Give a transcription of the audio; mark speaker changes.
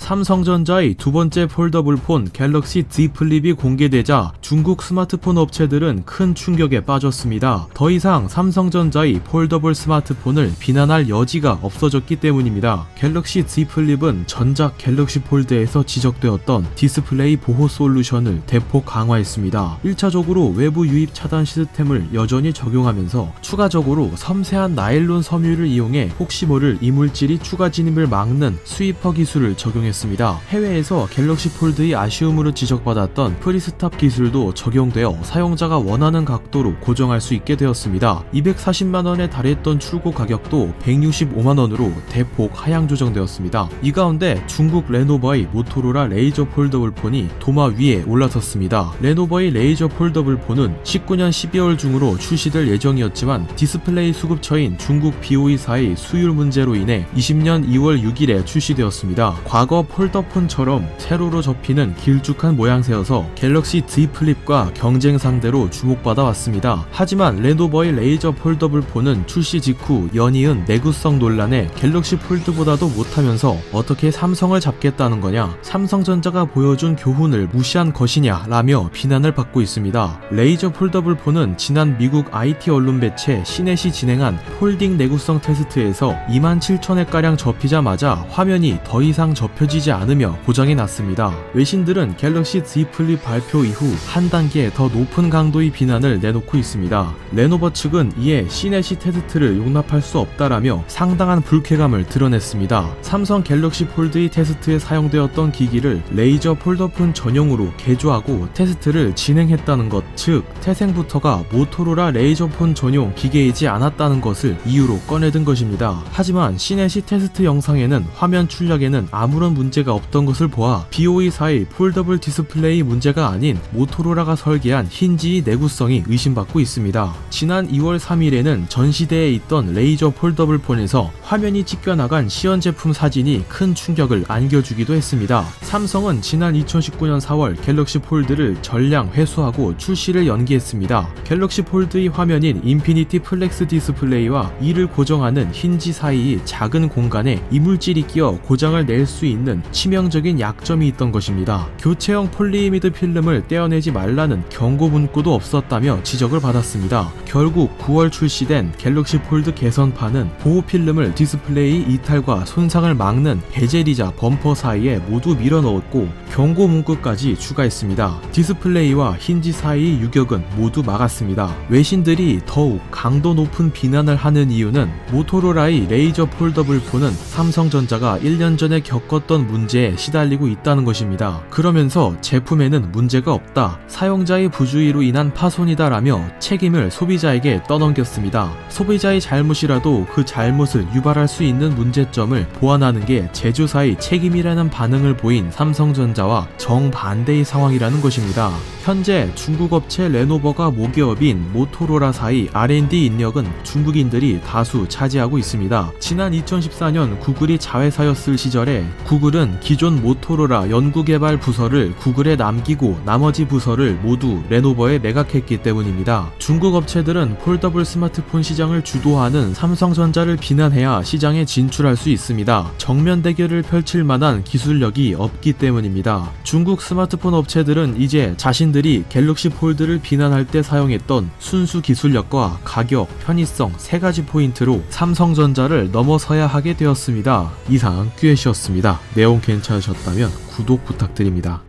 Speaker 1: 삼성전자의 두 번째 폴더블 폰 갤럭시 Z 플립이 공개되자 중국 스마트폰 업체들은 큰 충격에 빠졌습니다. 더 이상 삼성전자의 폴더블 스마트폰을 비난할 여지가 없어졌기 때문입니다. 갤럭시 Z 플립은 전작 갤럭시 폴드에서 지적되었던 디스플레이 보호 솔루션을 대폭 강화했습니다. 1차적으로 외부 유입 차단 시스템을 여전히 적용하면서 추가적으로 섬세한 나일론 섬유를 이용해 혹시 모를 이물질이 추가 진입을 막는 스위퍼 기술을 적용했습니다. 해외에서 갤럭시 폴드의 아쉬움으로 지적받았던 프리스탑 기술도 적용되어 사용자가 원하는 각도로 고정할 수 있게 되었습니다. 240만원에 달했던 출고 가격도 165만원으로 대폭 하향 조정되었습니다. 이 가운데 중국 레노버의 모토로라 레이저 폴더블 폰이 도마 위에 올라섰습니다. 레노버의 레이저 폴더블 폰은 19년 12월 중으로 출시될 예정이었지만 디스플레이 수급처인 중국 BOE사의 수율 문제로 인해 20년 2월 6일에 출시되었습니다. 과거 폴더폰처럼 세로로 접히는 길쭉한 모양새여서 갤럭시 Z 플립과 경쟁 상대로 주목받아 왔습니다. 하지만 레노버의 레이저 폴더블 폰은 출시 직후 연이은 내구성 논란에 갤럭시 폴드보다도 못하면서 어떻게 삼성을 잡겠다는 거냐, 삼성전자가 보여준 교훈을 무시한 것이냐 라며 비난을 받고 있습니다. 레이저 폴더블 폰은 지난 미국 IT 언론 매체 시넷이 진행한 폴딩 내구성 테스트에서 27,000회가량 접히자마자 화면이 더 이상 접혀지지 않으며 고장이 났습니다. 외신들은 갤럭시 Z 플립 발표 이후 한 단계 더 높은 강도의 비난을 내놓고 있습니다. 레노버 측은 이에 시넷이 테스트를 용납할 수 없다라며 상당한 불쾌감을 드러냈습니다. 삼성 갤럭시 폴드의 테스트에 사용되었던 기기를 레이저 폴더폰 전용으로 개조하고 테스트를 진행했다는 것, 즉 태생부터가 모토로라 레이저폰 전용 기계이지 않았다는 것을 이유로 꺼내든 것입니다. 하지만 시넷이 테스트 영상에는 화면 출력에는 아무런 문제가 없던 것을 보아 BOE사의 폴더블 디스플레이 문제가 아닌 모토로라가 설계한 힌지의 내구성이 의심받고 있습니다. 지난 2월 3일에는 전시대에 있던 레이저 폴더블 폰에서 화면이 찢겨나간 시연 제품 사진이 큰 충격을 안겨주기도 했습니다. 삼성은 지난 2019년 4월 갤럭시 폴드를 전량 회수하고 출시를 연기했습니다. 갤럭시 폴드의 화면인 인피니티 플렉스 디스플레이와 이를 고정하는 힌지 사이의 작은 공간에 이물질이 끼어 고장을 낼 수 있는 치명적인 약점이 있던 것입니다. 교체형 폴리이미드 필름을 떼어내지 말라는 경고 문구도 없었다며 지적을 받았습니다. 결국 9월 출시된 갤럭시 폴드 개선판은 보호 필름을 디스플레이 이탈과 손상을 막는 베젤이자 범퍼 사이에 모두 밀어넣었고 경고 문구까지 추가했습니다. 디스플레이와 힌지 사이의 유격은 모두 막았습니다. 외신들이 더욱 강도 높은 비난을 하는 이유는 모토로라의 레이저 폴더블 폰은 삼성전자가 1년 전에 겪었던 문제에 시달리고 있다는 것입니다. 그러면서 제품에는 문제가 없다, 사용자의 부주의로 인한 파손이다 라며 책임을 소비자에게 떠넘겼습니다. 소비자의 잘못이라도 그 잘못을 유발할 수 있는 문제점을 보완하는 게 제조사의 책임이라는 반응을 보인 삼성전자와 정반대의 상황이라는 것입니다. 현재 중국 업체 레노버가 모기업인 모토로라사의 R&D 인력은 중국인들이 다수 차지하고 있습니다. 지난 2014년 구글이 자회사였을 시절에 구글은 기존 모토로라 연구개발 부서를 구글에 남기고 나머지 부서를 모두 레노버에 매각했기 때문입니다. 중국 업체들은 폴더블 스마트폰 시장을 주도하는 삼성전자를 비난해야 시장에 진출할 수 있습니다. 정면 대결을 펼칠 만한 기술력이 없기 때문입니다. 중국 스마트폰 업체들은 이제 자신들이 갤럭시 폴드를 비난할 때 사용했던 순수 기술력과 가격, 편의성 세 가지 포인트로 삼성전자를 넘어서야 하게 되었습니다. 이상 큐에시였습니다. 내용 괜찮으셨다면 구독 부탁드립니다.